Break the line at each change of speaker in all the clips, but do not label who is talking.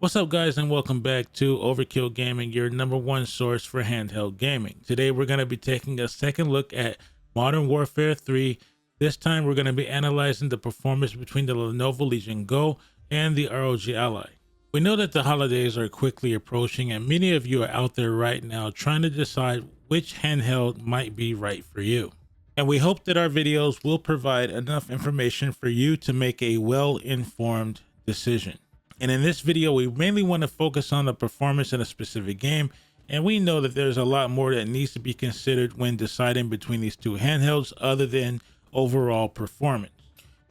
What's up guys, and welcome back to Overkill Gaming, your #1 source for handheld gaming. Today we're going to be taking a second look at Modern Warfare 3. This time we're going to be analyzing the performance between the Lenovo Legion Go and the ROG Ally. We know that the holidays are quickly approaching and many of you are out there right now trying to decide which handheld might be right for you. And we hope that our videos will provide enough information for you to make a well-informed decision. And in this video, we mainly want to focus on the performance in a specific game. And we know that there's a lot more that needs to be considered when deciding between these two handhelds other than overall performance.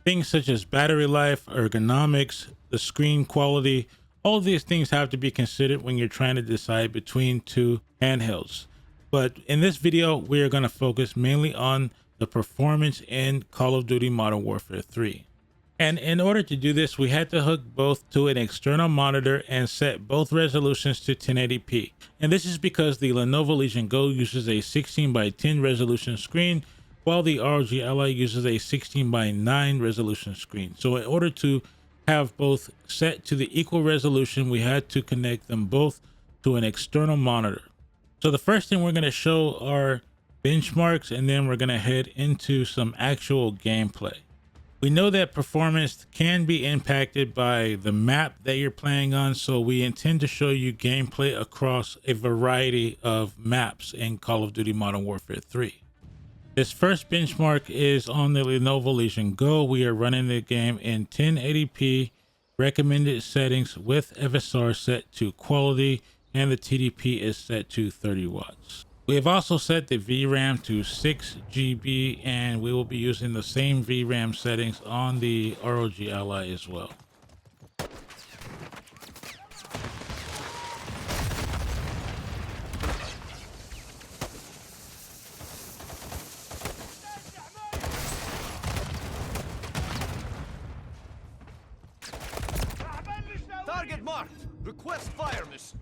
Things such as battery life, ergonomics, the screen quality, all of these things have to be considered when you're trying to decide between two handhelds. But in this video, we are going to focus mainly on the performance in Call of Duty Modern Warfare 3. And in order to do this, we had to hook both to an external monitor and set both resolutions to 1080p. And this is because the Lenovo Legion Go uses a 16:10 resolution screen, while the ROG Ally uses a 16:9 resolution screen. So in order to have both set to the equal resolution, we had to connect them both to an external monitor. So the first thing we're going to show are benchmarks, and then we're going to head into some actual gameplay. We know that performance can be impacted by the map that you're playing on, so we intend to show you gameplay across a variety of maps in Call of Duty Modern Warfare 3. This first benchmark is on the Lenovo Legion Go. We are running the game in 1080p recommended settings with FSR set to quality, and the TDP is set to 30 watts. We have also set the VRAM to 6 GB, and we will be using the same VRAM settings on the ROG Ally as well.
Target marked. Request fire mission.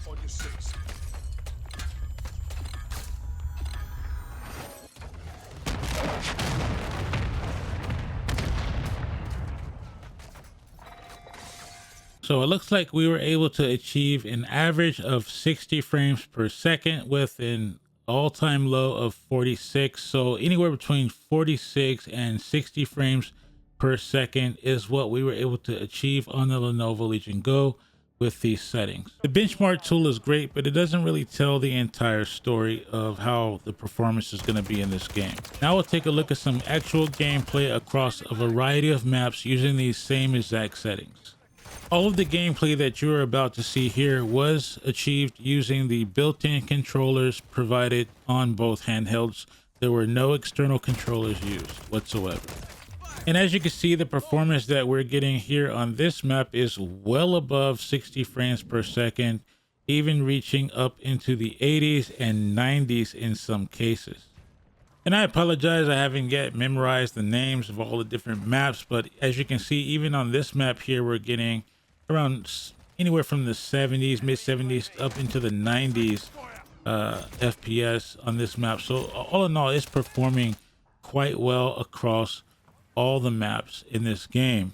On your six.
So it looks like we were able to achieve an average of 60 frames per second with an all-time low of 46. So anywhere between 46 and 60 frames per second is what we were able to achieve on the Lenovo Legion Go with these settings. The benchmark tool is great, but it doesn't really tell the entire story of how the performance is going to be in this game. Now we'll take a look at some actual gameplay across a variety of maps using these same exact settings. All of the gameplay that you're about to see here was achieved using the built-in controllers provided on both handhelds. There were no external controllers used whatsoever. And as you can see, the performance that we're getting here on this map is well above 60 frames per second, even reaching up into the 80s and 90s in some cases. And I apologize, I haven't yet memorized the names of all the different maps, but as you can see, even on this map here, we're getting around anywhere from the 70s, mid 70s up into the 90s FPS on this map. So all in all, it's performing quite well across all the maps in this game.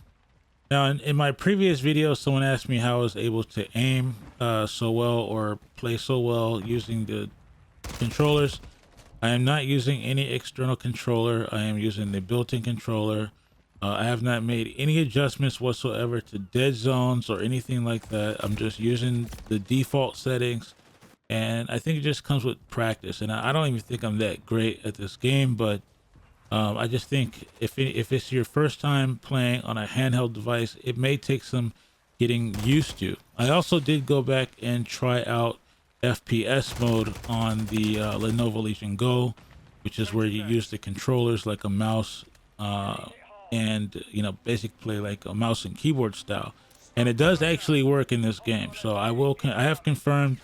Now in my previous video, someone asked me how I was able to aim so well or play so well using the controllers. I am not using any external controller. I am using the built-in controller. I have not made any adjustments whatsoever to dead zones or anything like that. I'm just using the default settings, and I think it just comes with practice. And I don't even think I'm that great at this game, but I just think if it's your first time playing on a handheld device, it may take some getting used to. I also did go back and try out FPS mode on the Lenovo Legion Go, which is where you use the controllers like a mouse and basically play like a mouse and keyboard style, and it does actually work in this game. So I have confirmed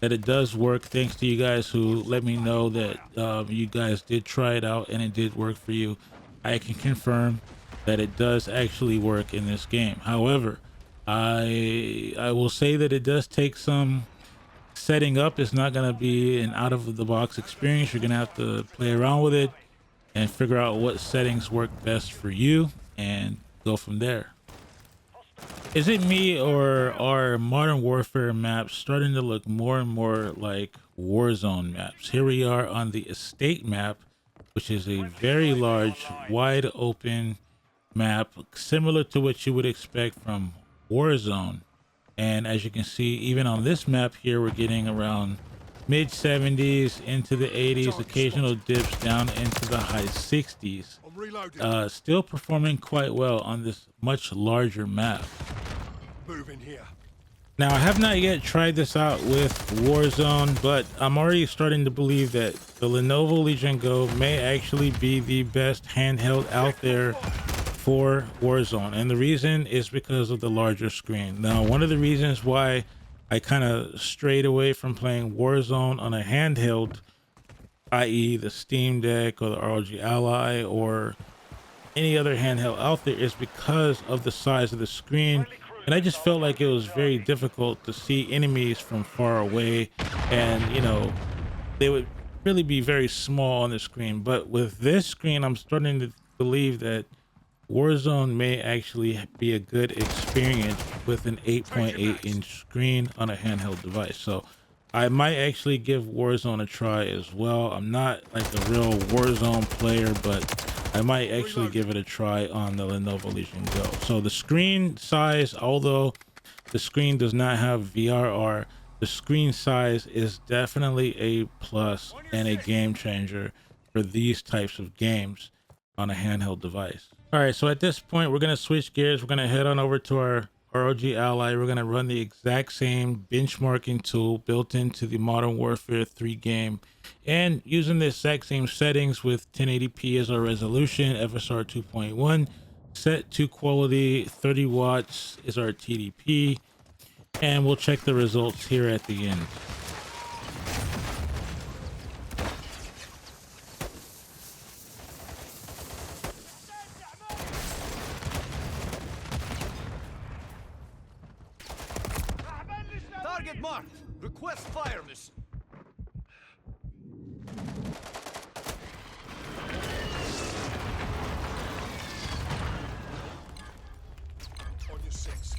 that it does work, thanks to you guys who let me know that you guys did try it out and it did work for you. I can confirm that it does actually work in this game. However, I will say that it does take some setting up is not going to be an out of the box experience. You're going to have to play around with it and figure out what settings work best for you and go from there. Is it me, or are Modern Warfare maps starting to look more and more like Warzone maps? Here we are on the estate map, which is a very large, wide open map, similar to what you would expect from Warzone. And as you can see, even on this map here, we're getting around mid 70s into the 80s, occasional dips down into the high 60s. Still performing quite well on this much larger map.
Move in here.
Now, I have not yet tried this out with Warzone, but I'm already starting to believe that the Lenovo Legion Go may actually be the best handheld out there for Warzone. And the reason is because of the larger screen. Now, one of the reasons why I kind of strayed away from playing Warzone on a handheld, i.e. the Steam Deck or the ROG Ally or any other handheld out there, is because of the size of the screen. And I just felt like it was very difficult to see enemies from far away, and you know, they would really be very small on the screen. But with this screen, I'm starting to believe that Warzone may actually be a good experience with an 8.8 inch screen on a handheld device. So I might actually give Warzone a try as well. I'm not like a real Warzone player, but I might actually give it a try on the Lenovo Legion Go. So the screen size, although the screen does not have VRR, the screen size is definitely a plus and a game changer for these types of games on a handheld device. All right, so at this point, we're going to switch gears. We're going to head on over to our ROG Ally. We're going to run the exact same benchmarking tool built into the Modern Warfare 3 game, and using the exact same settings with 1080p as our resolution, FSR 2.1, set to quality, 30 watts is our TDP, and we'll check the results here at the end.
Target marked. Request fire mission. On your six.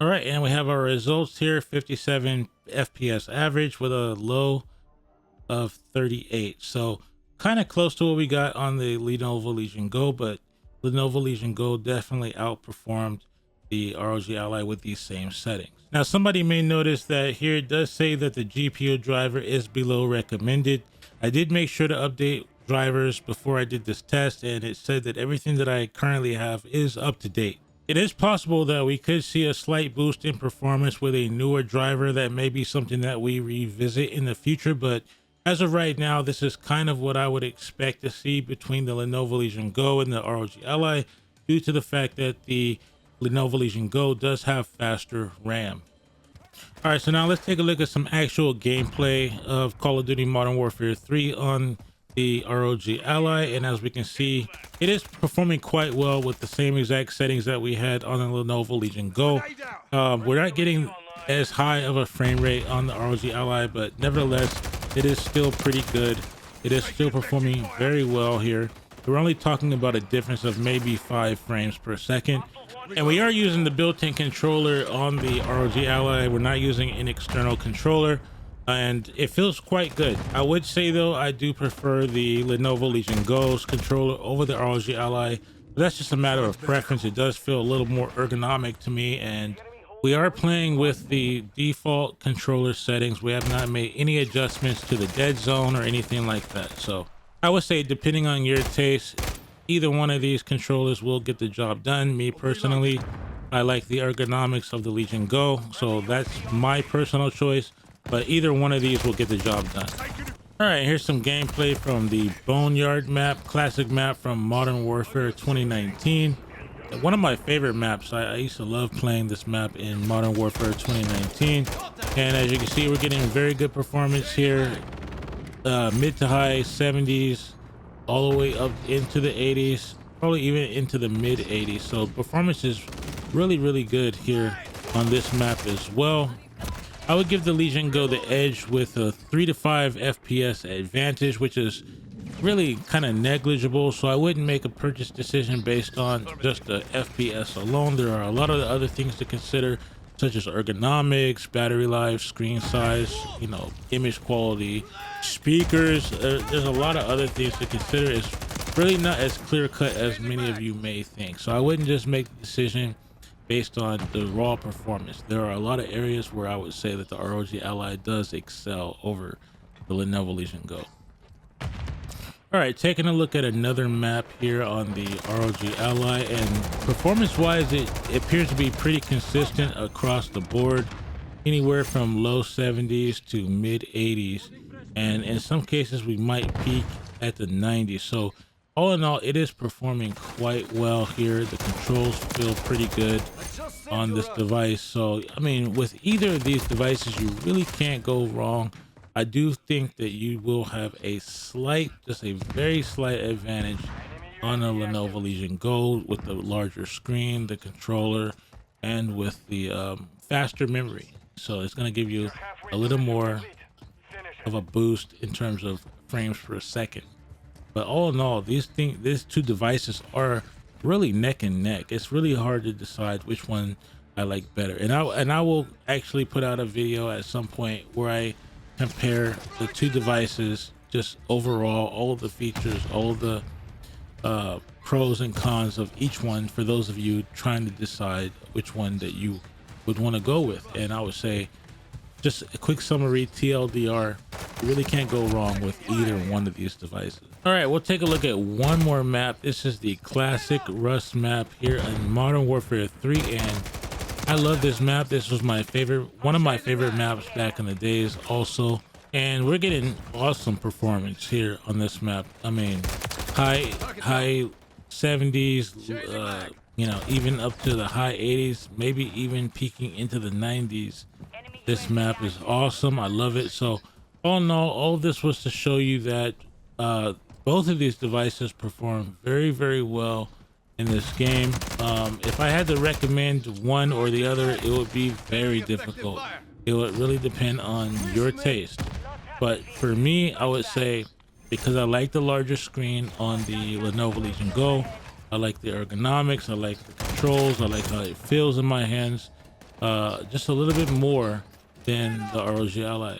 All right, and we have our results here: 57 FPS average with a low of 38. So kind of close to what we got on the Lenovo Legion Go, but Lenovo Legion Go definitely outperformed the ROG Ally with these same settings. Now, somebody may notice that here it does say that the GPU driver is below recommended. I did make sure to update drivers before I did this test, and it said that everything that I currently have is up to date. It is possible that we could see a slight boost in performance with a newer driver. That may be something that we revisit in the future, but as of right now, this is kind of what I would expect to see between the Lenovo Legion Go and the ROG Ally, due to the fact that the Lenovo Legion Go does have faster RAM. All right, so now let's take a look at some actual gameplay of Call of Duty Modern Warfare 3 on the ROG Ally, and as we can see, it is performing quite well with the same exact settings that we had on the Lenovo Legion Go. We're not getting as high of a frame rate on the ROG Ally, but nevertheless, it is still pretty good. It is still performing very well here. We're only talking about a difference of maybe 5 frames per second. And we are using the built-in controller on the ROG Ally. We're not using an external controller, and it feels quite good. I would say though, I do prefer the Lenovo Legion Go's controller over the ROG Ally, but that's just a matter of preference. It does feel a little more ergonomic to me, and we are playing with the default controller settings. We have not made any adjustments to the dead zone or anything like that. So I would say, depending on your taste, either one of these controllers will get the job done. Me personally, I like the ergonomics of the Legion Go, so that's my personal choice, but either one of these will get the job done. All right, here's some gameplay from the Boneyard map, classic map from Modern Warfare 2019. One of my favorite maps. I used to love playing this map in Modern Warfare 2019, and as you can see, we're getting very good performance here. mid to high 70s, all the way up into the 80s, probably even into the mid 80s. So performance is really good here on this map as well. I would give the Legion Go the edge with a 3 to 5 FPS advantage, which is really kind of negligible. So I wouldn't make a purchase decision based on just the FPS alone. There are a lot of other things to consider, such as ergonomics, battery life, screen size, you know, image quality, speakers. There's a lot of other things to consider. It's really not as clear cut as many of you may think. So I wouldn't just make the decision based on the raw performance. There are a lot of areas where I would say that the ROG Ally does excel over the Lenovo Legion Go. All right, taking a look at another map here on the ROG Ally, and performance wise it appears to be pretty consistent across the board, anywhere from low 70s to mid 80s, and in some cases we might peak at the 90s. So all in all, it is performing quite well here. The controls feel pretty good on this device. So I mean, with either of these devices you really can't go wrong. I do think that you will have a slight, just a very slight advantage on a Lenovo Legion Go with the larger screen, the controller, and with the faster memory. So it's going to give you a little more of a boost in terms of frames per second. But all in all, these two devices are really neck and neck. It's really hard to decide which one I like better. And I will actually put out a video at some point where I compare the two devices, just overall, all of the features, all of the pros and cons of each one, for those of you trying to decide which one that you would want to go with. And I would say, just a quick summary, TLDR, you really can't go wrong with either one of these devices. All right, we'll take a look at one more map. This is the classic Rust map here in Modern Warfare 3, and I love this map. This was my favorite, one of my favorite maps back in the days also. And we're getting awesome performance here on this map. I mean, high 70s, you know, even up to the high 80s, maybe even peaking into the 90s. This map is awesome. I love it. So all in all of this was to show you that both of these devices perform very well in this game. If I had to recommend one or the other, it would be very difficult. It would really depend on your taste. But for me, I would say, because I like the larger screen on the Lenovo Legion Go, I like the ergonomics, I like the controls, I like how it feels in my hands, just a little bit more than the ROG Ally.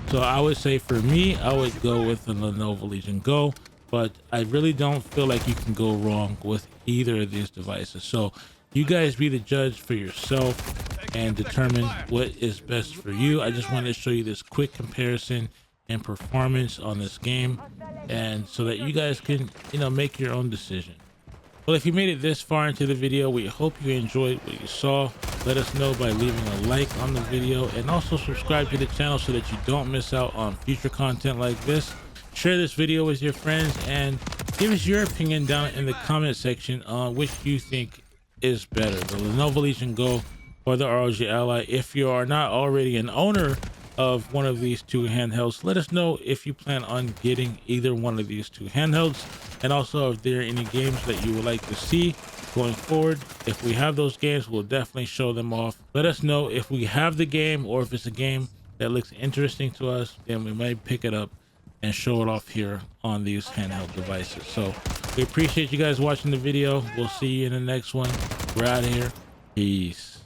So I would say for me, I would go with the Lenovo Legion Go, but I really don't feel like you can go wrong with either of these devices. So you guys be the judge for yourself and determine what is best for you. I just wanted to show you this quick comparison and performance on this game, and so that you guys can, you know, make your own decision. Well, if you made it this far into the video, we hope you enjoyed what you saw. Let us know by leaving a like on the video, and also subscribe to the channel so that you don't miss out on future content like this. Share this video with your friends and give us your opinion down in the comment section on which you think is better, the Lenovo Legion Go or the ROG Ally. If you are not already an owner of one of these two handhelds, let us know if you plan on getting either one of these two handhelds, and also if there are any games that you would like to see going forward. If we have those games, we'll definitely show them off. Let us know if we have the game, or if it's a game that looks interesting to us, then we might pick it up and show it off here on these handheld devices. So we appreciate you guys watching the video. We'll see you in the next one. We're out of here. Peace.